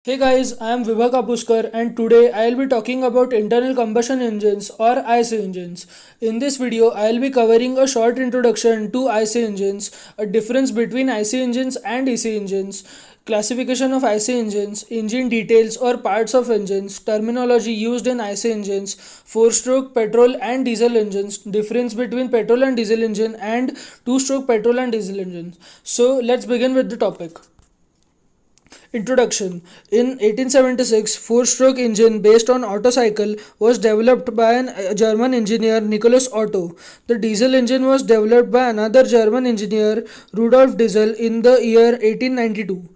Hey guys, I am Vibha Kapuskar and today I will be talking about internal combustion engines or IC engines. In this video, I will be covering a short introduction to IC engines, a difference between IC engines and EC engines, classification of IC engines, engine details or parts of engines, terminology used in IC engines, four-stroke petrol and diesel engines, difference between petrol and diesel engine and two-stroke petrol and diesel engines. So let's begin with the topic. Introduction. In 1876, four-stroke engine based on Otto cycle was developed by a German engineer Nicholas Otto. The diesel engine was developed by another German engineer Rudolf Diesel in the year 1892.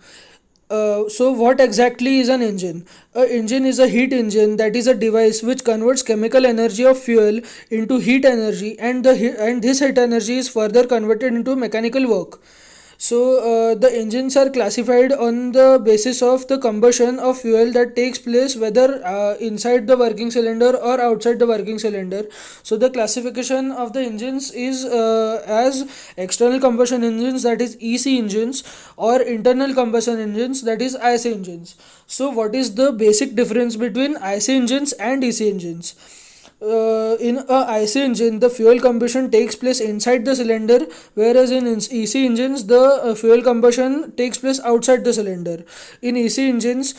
So what exactly is an engine? An engine is a heat engine, that is a device which converts chemical energy of fuel into heat energy, and this heat energy is further converted into mechanical work. So the engines are classified on the basis of the combustion of fuel that takes place whether inside the working cylinder or outside the working cylinder. So the classification of the engines is as external combustion engines, that is EC engines, or internal combustion engines, that is IC engines. So what is the basic difference between IC engines and EC engines? In a IC engine, the fuel combustion takes place inside the cylinder, whereas in EC engines, the fuel combustion takes place outside the cylinder. In EC engines,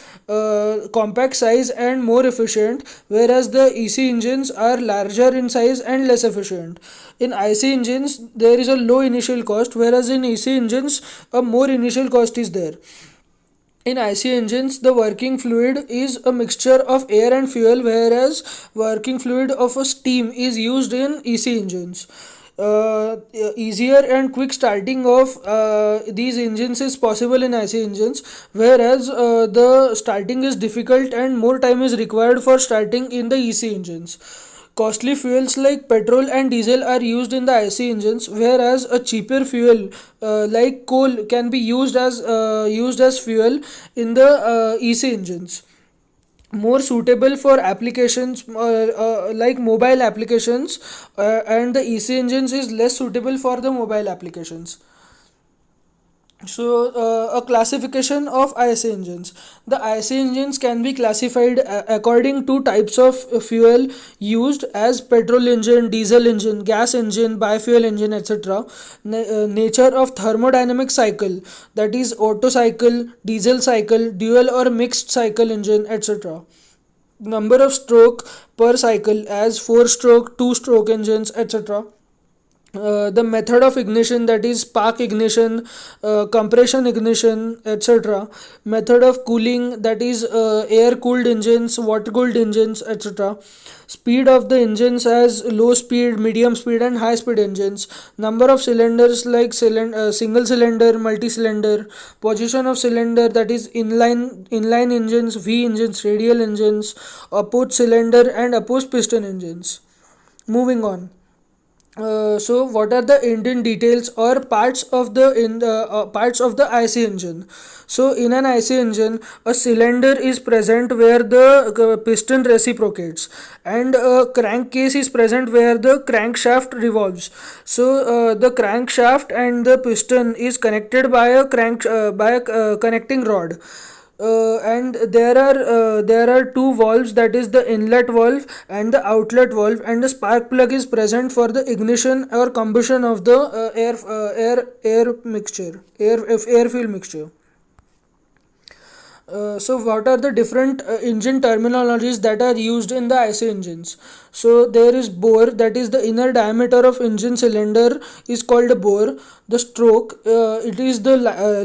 compact size and more efficient, whereas the EC engines are larger in size and less efficient. In IC engines, there is a low initial cost, whereas in EC engines, a more initial cost is there. In IC engines, the working fluid is a mixture of air and fuel, whereas working fluid of a steam is used in EC engines. Easier and quick starting of these engines is possible in IC engines, whereas the starting is difficult and more time is required for starting in the EC engines. Costly fuels like petrol and diesel are used in the IC engines, whereas a cheaper fuel like coal can be used as fuel in the EC engines. More suitable for applications like mobile applications, and the EC engines is less suitable for the mobile applications. So, a classification of IC engines. The IC engines can be classified according to types of fuel used as petrol engine, diesel engine, gas engine, biofuel engine, etc. Nature of thermodynamic cycle, that is Otto cycle, diesel cycle, dual or mixed cycle engine, etc. Number of stroke per cycle as 4-stroke, 2-stroke engines, etc. The method of ignition, that is spark ignition, compression ignition, etc. Method of cooling, that is air cooled engines, water cooled engines, etc. Speed of the engines as low speed, medium speed and high speed engines. Number of cylinders like single cylinder, multi cylinder. Position of cylinder, that is inline engines, V engines, radial engines, opposed cylinder and opposed piston engines. Moving on. So what are the engine details or parts of the IC engine? So in an IC engine, a cylinder is present where the piston reciprocates, and a crankcase is present where the crankshaft revolves. So the crankshaft and the piston is connected by a connecting rod. And there are two valves, that is the inlet valve and the outlet valve, and the spark plug is present for the ignition or combustion of the air fuel mixture. So what are the different engine terminologies that are used in the IC engines? So there is bore, that is the inner diameter of engine cylinder is called a bore. The stroke, it is the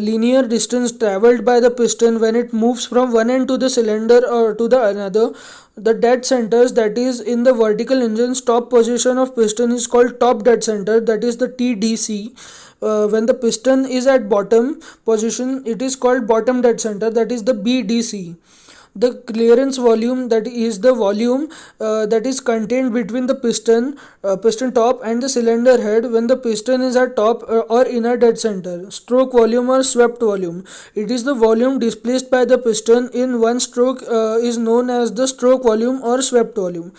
linear distance traveled by the piston when it moves from one end to the cylinder or to the another. The dead centers, that is in the vertical engine's top position of piston, is called top dead center, that is the TDC. When the piston is at bottom position, it is called bottom dead center, that is the BDC. The clearance volume, that is the volume that is contained between the piston top and the cylinder head when the piston is at top or inner dead center. Stroke volume or swept volume, it is the volume displaced by the piston in one stroke, is known as the stroke volume or swept volume.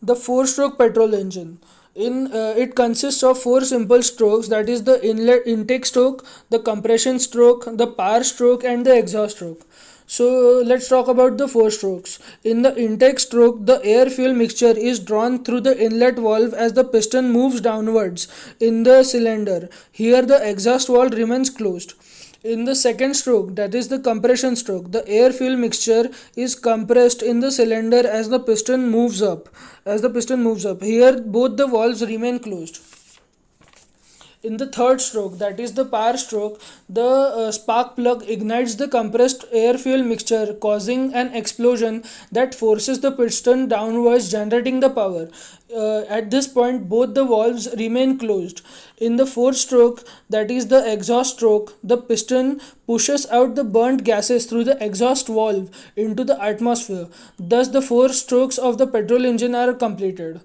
The four-stroke petrol engine. It consists of four simple strokes, that is the inlet intake stroke, the compression stroke, the power stroke, and the exhaust stroke. So let's talk about the four strokes. In the intake stroke, the air fuel mixture is drawn through the inlet valve as the piston moves downwards in the cylinder. Here the exhaust valve remains closed. In the second stroke, that is the compression stroke, the air fuel mixture is compressed in the cylinder as the piston moves up. Here both the valves remain closed. In the third stroke, that is the power stroke, the spark plug ignites the compressed air fuel mixture, causing an explosion that forces the piston downwards, generating the power. At this point, both the valves remain closed. In the fourth stroke, that is the exhaust stroke, the piston pushes out the burnt gases through the exhaust valve into the atmosphere. Thus, the four strokes of the petrol engine are completed.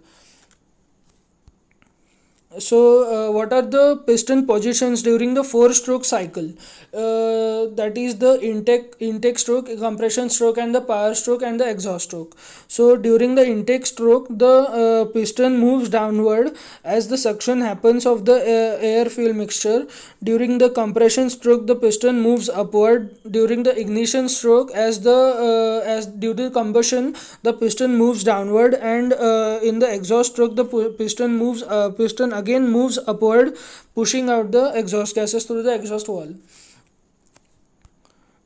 So, what are the piston positions during the four-stroke cycle? That is the intake stroke, compression stroke, and the power stroke and the exhaust stroke. So, during the intake stroke, the piston moves downward as the suction happens of the air fuel mixture. During the compression stroke, the piston moves upward. During the ignition stroke, as due to combustion, the piston moves downward, and in the exhaust stroke, the piston again moves upward, pushing out the exhaust gases through the exhaust valve.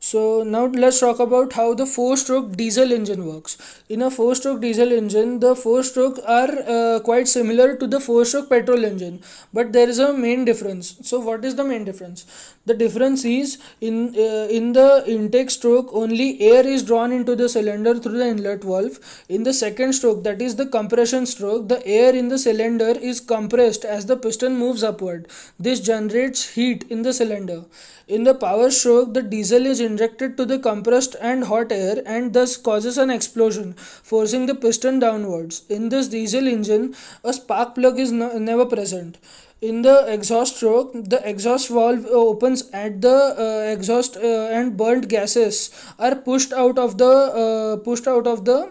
So now let's talk about how the four-stroke diesel engine works. In a four-stroke diesel engine, the four-stroke are quite similar to the four-stroke petrol engine, but there is a main difference. So what is the main difference? The difference is in the intake stroke, only air is drawn into the cylinder through the inlet valve. In the second stroke, that is the compression stroke, the air in the cylinder is compressed as the piston moves upward. This generates heat in the cylinder. In the power stroke, the diesel is injected to the compressed and hot air and thus causes an explosion, forcing the piston downwards. In this diesel engine, a spark plug is never present. In the exhaust stroke, the exhaust valve opens at the exhaust and burnt gases are pushed out of the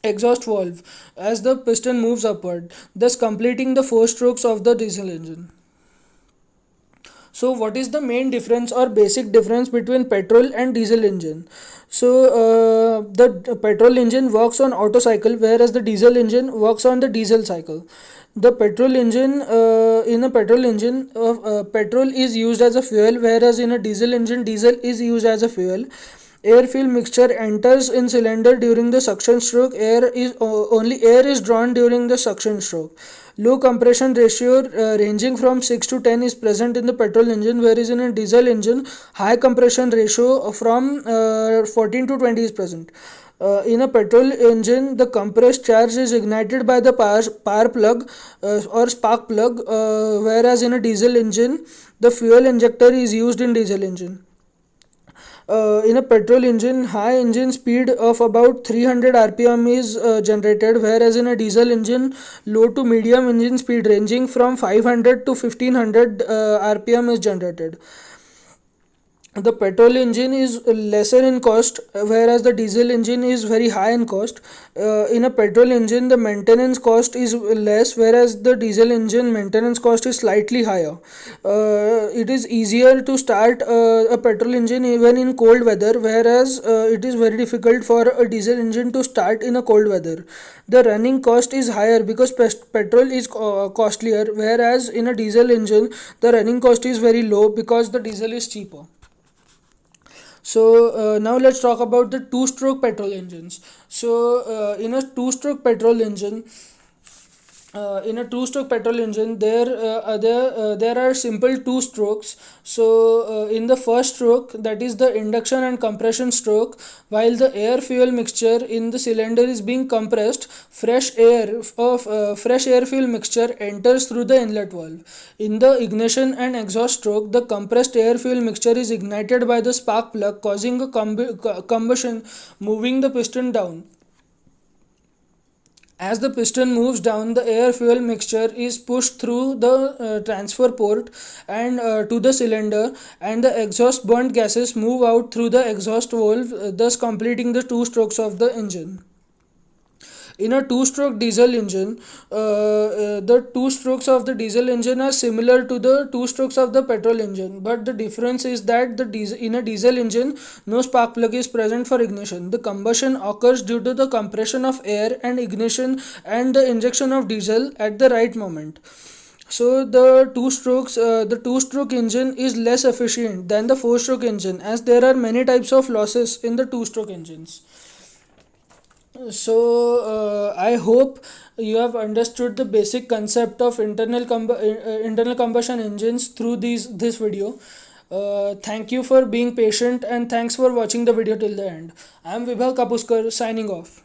exhaust valve as the piston moves upward, thus completing the four strokes of the diesel engine. So what is the main difference or basic difference between petrol and diesel engine? So the petrol engine works on Otto cycle, whereas the diesel engine works on the diesel cycle. The petrol engine in a petrol engine petrol is used as a fuel, whereas in a diesel engine diesel is used as a fuel. Air fuel mixture enters in cylinder during the suction stroke. Only air is drawn during the suction stroke. Low compression ratio ranging from 6 to 10 is present in the petrol engine, whereas in a diesel engine high compression ratio from 14 to 20 is present. In a petrol engine, the compressed charge is ignited by the power plug or spark plug, whereas in a diesel engine, the fuel injector is used in diesel engine. In a petrol engine, high engine speed of about 300 rpm is generated, whereas in a diesel engine, low to medium engine speed ranging from 500 to 1500 rpm is generated. The petrol engine is lesser in cost, whereas the diesel engine is very high in cost. In a petrol engine, the maintenance cost is less, whereas the diesel engine maintenance cost is slightly higher. It is easier to start a petrol engine even in cold weather, whereas it is very difficult for a diesel engine to start in a cold weather. The running cost is higher because petrol is costlier, whereas in a diesel engine the running cost is very low because the diesel is cheaper. So now let's talk about the two-stroke petrol engines. So in a two-stroke petrol engine, there are simple two strokes. So in the first stroke, that is the induction and compression stroke, while the air fuel mixture in the cylinder is being compressed, fresh air fuel mixture enters through the inlet valve. In the ignition and exhaust stroke, the compressed air fuel mixture is ignited by the spark plug, causing a combustion, moving the piston down. As the piston moves down, the air fuel mixture is pushed through the transfer port and to the cylinder, and the exhaust burnt gases move out through the exhaust valve, thus completing the two strokes of the engine. In a two-stroke diesel engine, the two strokes of the diesel engine are similar to the two strokes of the petrol engine, but the difference is that in a diesel engine, no spark plug is present for ignition. The combustion occurs due to the compression of air and ignition and the injection of diesel at the right moment. So the two-stroke engine is less efficient than the four-stroke engine, as there are many types of losses in the two-stroke engines. So I hope you have understood the basic concept of internal combustion engines through this video. Thank you for being patient and thanks for watching the video till the end. I am Vibhav Kapuskar signing off.